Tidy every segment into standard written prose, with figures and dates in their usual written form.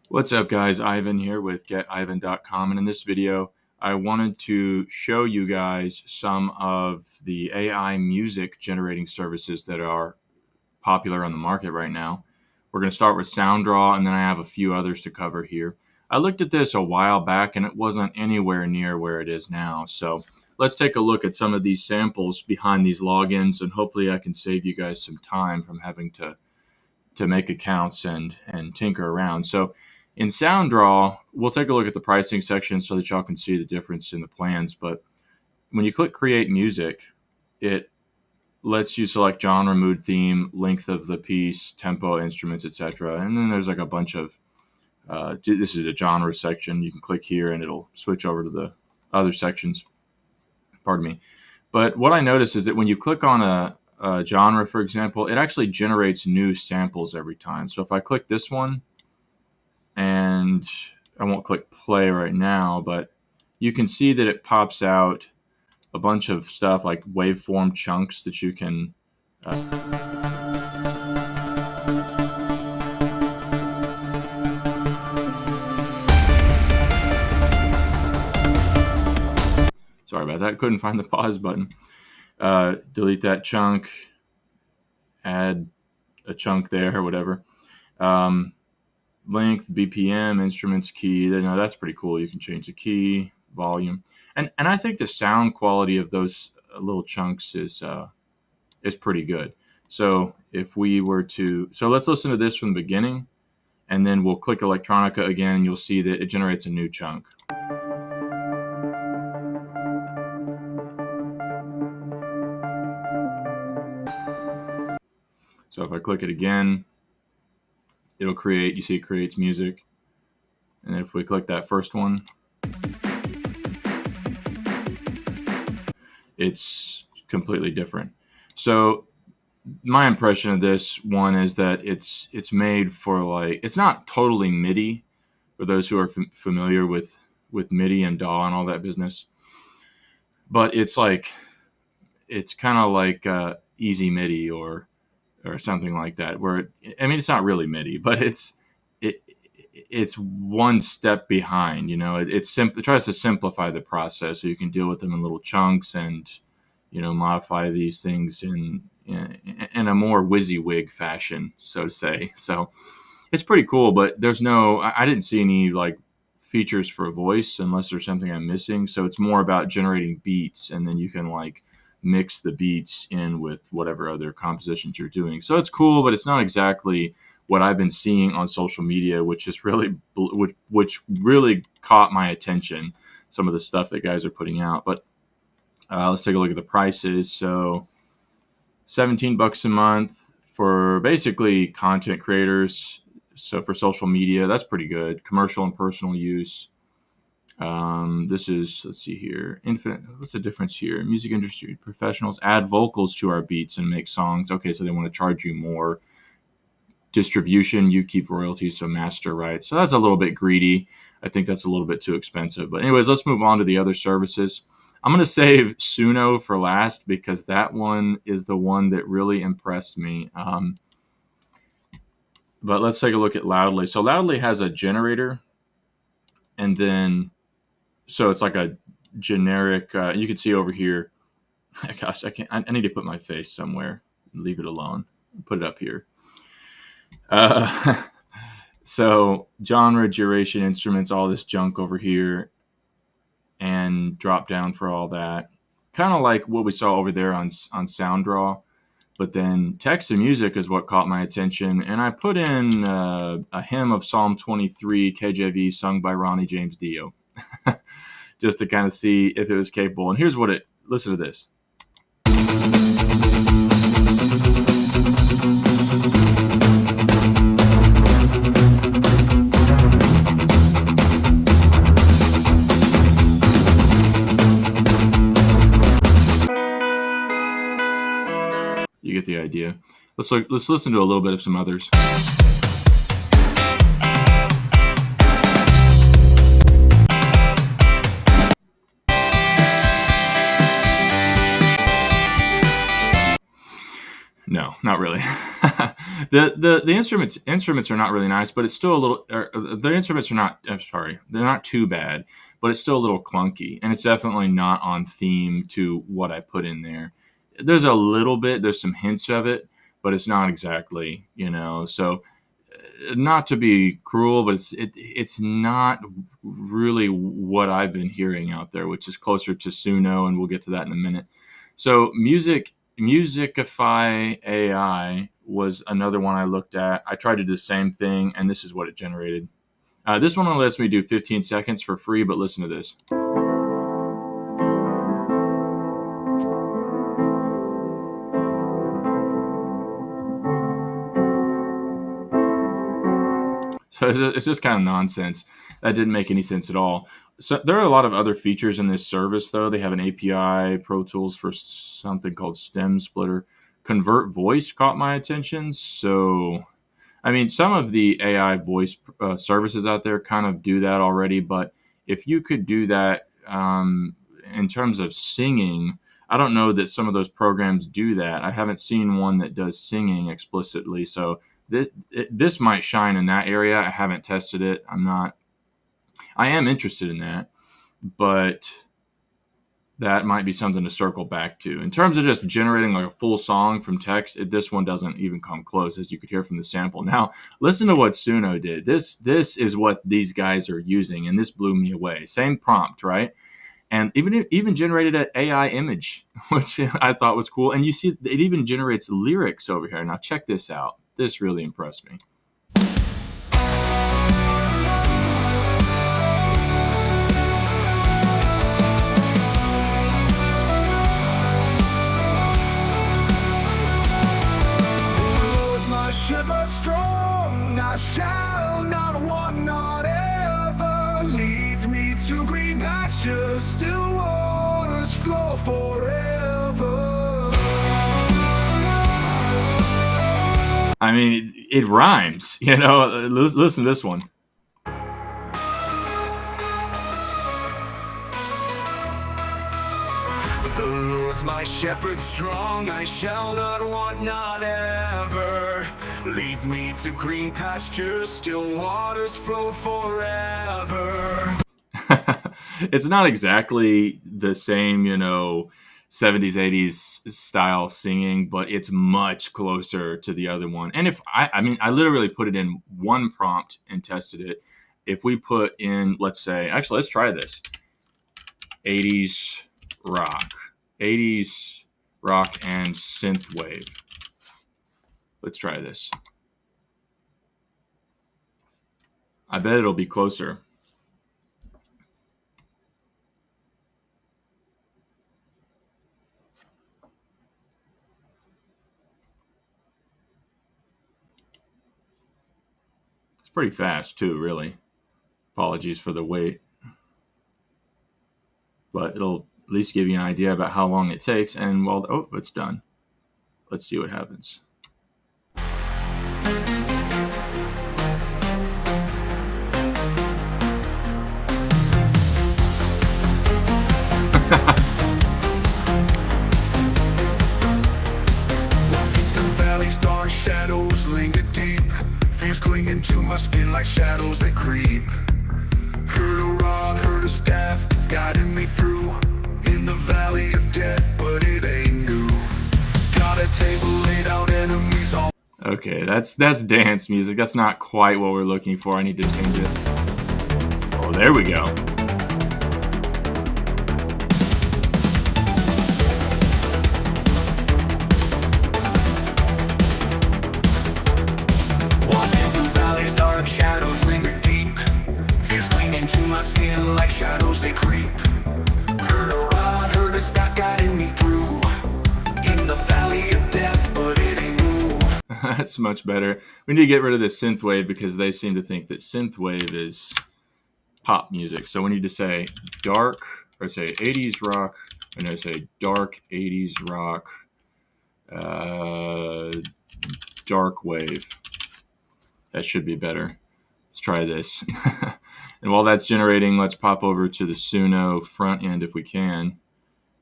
What's up, guys? Ivan here with getivan.com, and in this video I wanted to show you guys some of the AI music generating services that are popular on the market right now. We're going to start with SoundDraw, and then I have a few others to cover here. I looked at this a while back and it wasn't anywhere near where it is now. So let's take a look at some of these samples behind these logins, and hopefully I can save you guys some time from having to make accounts and tinker around. So in SoundDraw, we'll take a look at the pricing section so that y'all can see the difference in the plans. But when you click Create Music, it lets you select genre, mood, theme, length of the piece, tempo, instruments, etc. And then there's like a bunch of this is a genre section. You can click here and it'll switch over to the other sections. Pardon me. But what I noticed is that when you click on a genre, for example, it actually generates new samples every time. So if I click this one, and I won't click play right now, but you can see that it pops out a bunch of stuff like waveform chunks that you can sorry about that, couldn't find the pause button. Delete that chunk, add a chunk there or whatever. Length, BPM, instruments, key. Now that's pretty cool. You can change the key, volume, and I think the sound quality of those little chunks is pretty good. So if we were to, so let's listen to this from the beginning, and then we'll click electronica again. You'll see that it generates a new chunk. So if I click it again, it'll create, you see it creates music. And if we click that first one, it's completely different. So my impression of this one is that it's made for, like, it's not totally MIDI for those who are familiar with MIDI and DAW and all that business, but it's like, it's kind of like easy MIDI or something like that, where I mean, it's not really MIDI, but it's one step behind. It tries to simplify the process so you can deal with them in little chunks and modify these things in a more WYSIWYG fashion, so to say. So it's pretty cool, but I didn't see any like features for voice unless there's something I'm missing. So it's more about generating beats, and then you can like mix the beats in with whatever other compositions you're doing. So it's cool, but it's not exactly what I've been seeing on social media, which really caught my attention. Some of the stuff that guys are putting out, but let's take a look at the prices. So $17 a month for basically content creators. So for social media, that's pretty good. Commercial and personal use. This is, let's see here, infinite. What's the difference here? Music industry professionals add vocals to our beats and make songs. Okay, so they want to charge you more. Distribution, you keep royalties, so master rights. So that's a little bit greedy. I think that's a little bit too expensive. But anyways, let's move on to the other services. I'm going to save Suno for last because that one is the one that really impressed me. But let's take a look at Loudly. So Loudly has a generator, and then so it's like a generic. You can see over here. Gosh, I can't. I need to put my face somewhere. Leave it alone. Put it up here. So genre, duration, instruments, all this junk over here, and drop down for all that. Kind of like what we saw over there on SoundDraw, but then text and music is what caught my attention. And I put in a hymn of Psalm 23 KJV sung by Ronnie James Dio, just to kind of see if it was capable. And here's what listen to this. You get the idea. Let's listen to a little bit of some others. No, not really. The instruments are not really nice, but it's still a little. The instruments are not. I'm sorry, they're not too bad, but it's still a little clunky, and it's definitely not on theme to what I put in there. There's a little bit. There's some hints of it, but it's not exactly. So not to be cruel, but it's not really what I've been hearing out there, which is closer to Suno, and we'll get to that in a minute. So Musicify AI was another one I looked at. I tried to do the same thing, and this is what it generated. This one only lets me do 15 seconds for free, but listen to this. So it's just kind of nonsense. That didn't make any sense at all. So there are a lot of other features in this service, though. They have an API, Pro Tools for something called Stem Splitter. Convert Voice caught my attention. So, I mean, some of the AI voice services out there kind of do that already. But if you could do that in terms of singing, I don't know that some of those programs do that. I haven't seen one that does singing explicitly. So this might shine in that area. I haven't tested it. I am interested in that, but that might be something to circle back to. In terms of just generating like a full song from text, this one doesn't even come close, as you could hear from the sample. Now, listen to what Suno did. This is what these guys are using, and this blew me away. Same prompt, right? And even generated an AI image, which I thought was cool. And you see, it even generates lyrics over here. Now, check this out. This really impressed me. Shepherd strong, I shall not want, not ever. Leads me to green pastures, still waters flow forever. I mean, it rhymes, Listen to this one. The Lord's my shepherd strong, I shall not want, not ever. Leads me to green pastures, still waters flow forever. It's not exactly the same, 70s, 80s style singing, but it's much closer to the other one. And if I literally put it in one prompt and tested it. If we put in, let's try this. 80s rock and synthwave. Let's try this. I bet it'll be closer. It's pretty fast too, really. Apologies for the wait. But it'll at least give you an idea about how long it takes. And it's done. Let's see what happens. The valley's dark shadows linger deep. Fears clinging to my skin like shadows that creep. Heard a rod, heard a staff, guiding me through. In the valley of death, but it ain't new. Got a table laid out, enemies all. Okay, that's dance music. That's not quite what we're looking for. I need to change it. Oh, there we go. Walking through valleys, dark shadows linger deep. Fears clinging to my skin like shadows they creep. Heard a rod, heard a staff guiding me through. In the valley of death, but it ain't new. That's much better. We need to get rid of this synthwave because they seem to think that synthwave is pop music. So we need to say dark, or say 80s rock, and I say dark 80s rock, dark wave. That should be better. Let's try this. And while that's generating, let's pop over to the Suno front end if we can.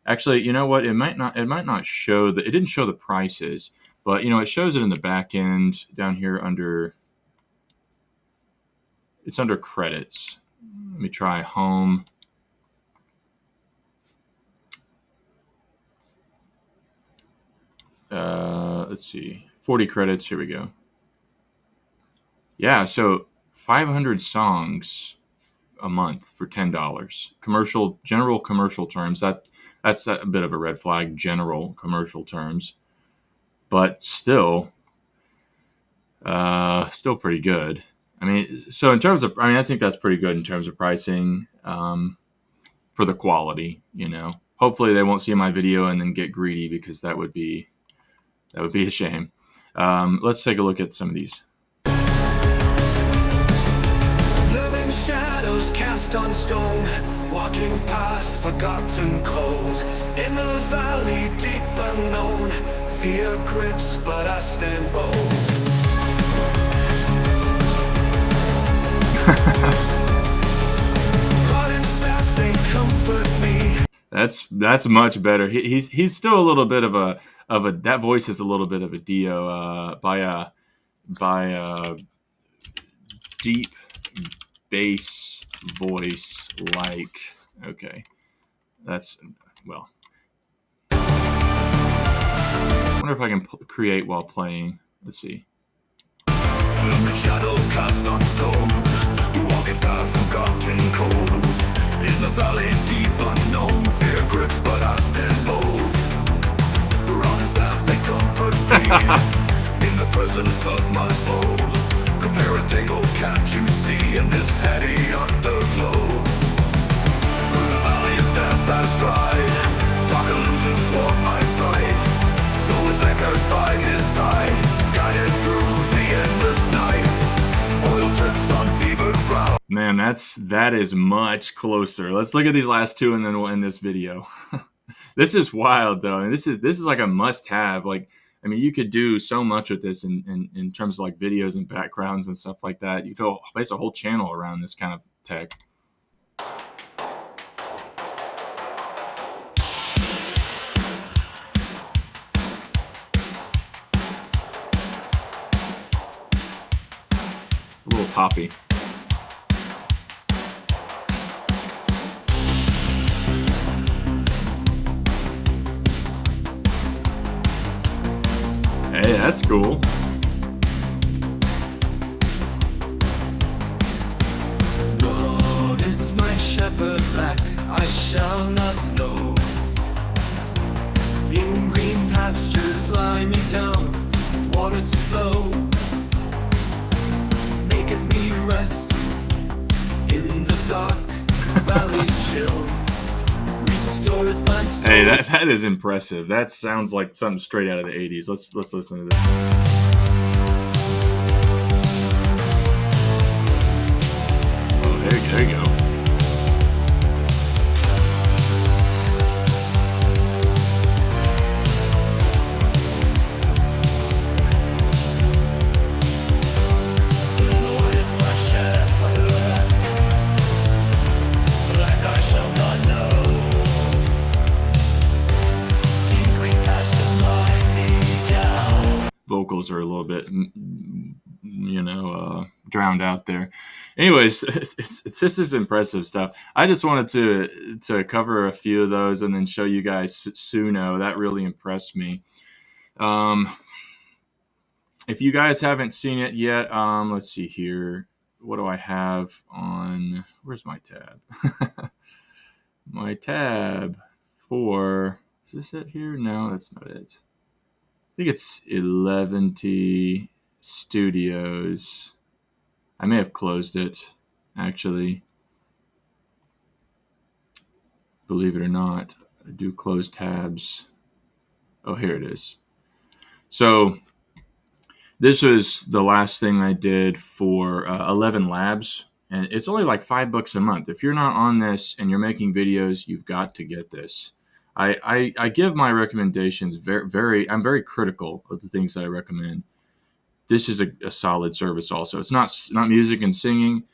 Actually, you know what? It might not show it didn't show the prices, But it shows it in the back end down here under. It's under credits. Let me try home. Let's see, 40 credits. Here we go. Yeah, so 500 songs a month for $10. General commercial terms. That's a bit of a red flag. General commercial terms, but still pretty good. I mean, so in terms of, I think that's pretty good in terms of pricing for the quality. Hopefully they won't see my video and then get greedy, because that would be a shame. Let's take a look at some of these. Living shadows cast on stone, walking past forgotten cold. In the valley deep unknown, fear grips but I stand bold. God and staff, they comfort me. That's much better. He's still a little bit of a that voice is a little bit of a Dio by a deep bass voice, like, okay, that's, well, I wonder if I can create while playing. Let's see. Living shadows cast on stone, walking past forgotten cold. In the valley deep unknown, fear grips but I stand bold. Rod and staff, they comfort me. In the presence of my foe, compare and take, oh can't you see, in this heady underglow. Through the valley of death I stride, dark illusions swarm my sight. Soul is anchored by his side, guided through the endless night. Oil drips on fevered brow. Man, that is much closer. Let's look at these last two, and then we'll end this video. This is wild, though. And this is like a must-have. Like, I mean, you could do so much with this in terms of like videos and backgrounds and stuff like that. You could base a whole channel around this kind of tech. A little poppy. Hey, that's cool. Lord is my shepherd black, I shall not know. In green pastures lie me down, water to flow. Maketh me rest in the dark valleys chill. Restoreth my soul. Hey, that is impressive. That sounds like something straight out of the 80s. Let's listen to this. Oh, there you go. Vocals are a little bit, drowned out there. Anyways, this is impressive stuff. I just wanted to cover a few of those and then show you guys Suno. That really impressed me. If you guys haven't seen it yet, let's see here. What do I have on? Where's my tab? My tab for, is this it here? No, that's not it. I think it's 11T Studios. I may have closed it, actually. Believe it or not, I do close tabs. Oh, here it is. So this was the last thing I did for ElevenLabs, and it's only like $5 a month. If you're not on this and you're making videos, you've got to get this. I give my recommendations I'm very critical of the things that I recommend. This is a solid service also. It's not music and singing,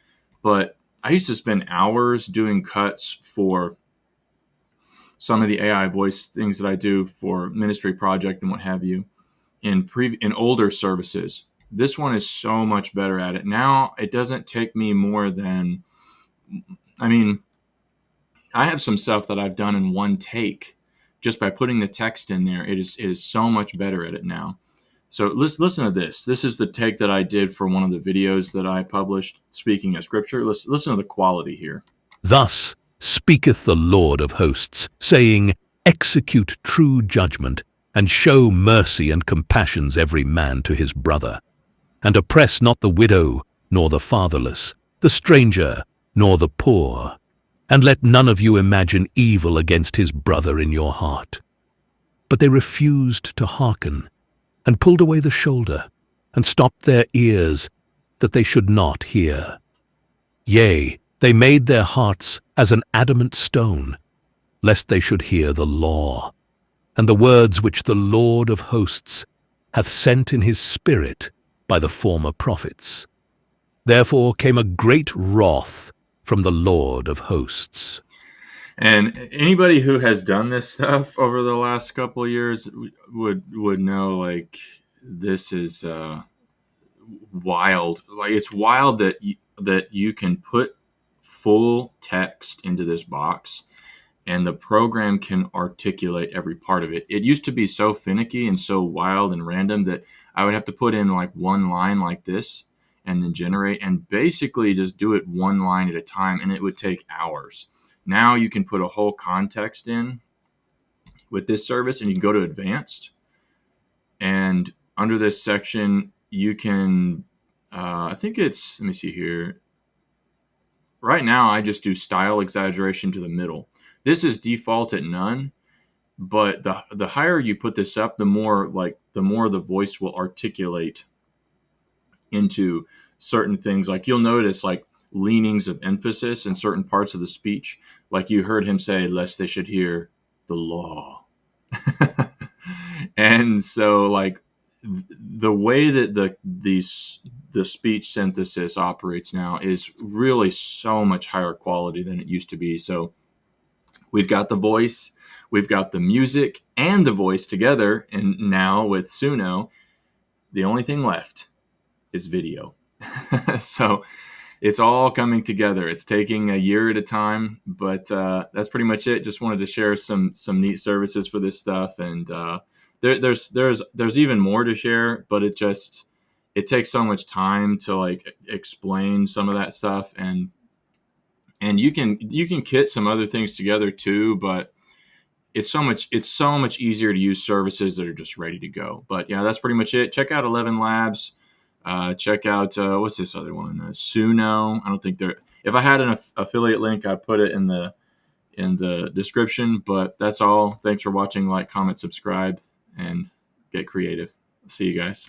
but I used to spend hours doing cuts for some of the AI voice things that I do for ministry project and what have you. in older services. This one is so much better at it. Now it doesn't take me more than, I mean, I have some stuff that I've done in one take just by putting the text in there. It is so much better at it now. So let's listen to this. This is the take that I did for one of the videos that I published speaking of scripture. Let's listen to the quality here. Thus speaketh the Lord of hosts, saying, Execute true judgment, and show mercy and compassions every man to his brother. And oppress not the widow, nor the fatherless, the stranger, nor the poor. And let none of you imagine evil against his brother in your heart. But they refused to hearken, and pulled away the shoulder, and stopped their ears, that they should not hear. Yea, they made their hearts as an adamant stone, lest they should hear the law, and the words which the Lord of hosts hath sent in his Spirit by the former prophets. Therefore came a great wrath from the Lord of hosts. And anybody who has done this stuff over the last couple of years would know, like, this is wild. Like, it's wild that you can put full text into this box and the program can articulate every part of it. It used to be so finicky and so wild and random that I would have to put in like one line like this and then generate and basically just do it one line at a time, and it would take hours. Now you can put a whole context in with this service, and you can go to advanced, and under this section you can I think it's, let me see here. Right now I just do style exaggeration to the middle. This is default at none, but the higher you put this up, the more the voice will articulate into certain things. Like, you'll notice like leanings of emphasis in certain parts of the speech. Like, you heard him say, lest they should hear the law. And so, like, the way that the speech synthesis operates now is really so much higher quality than it used to be. So we've got the voice, we've got the music and the voice together, and now with Suno, the only thing left is video. So it's all coming together. It's taking a year at a time, but that's pretty much it. Just wanted to share some neat services for this stuff, and there's even more to share, but it takes so much time to like explain some of that stuff, and you can kit some other things together too, but it's so much easier to use services that are just ready to go. But yeah, that's pretty much it. Check out ElevenLabs. Check out what's this other one? Suno. I don't think they're. If I had an affiliate link, I'd put it in the description. But that's all. Thanks for watching. Like, comment, subscribe, and get creative. See you guys.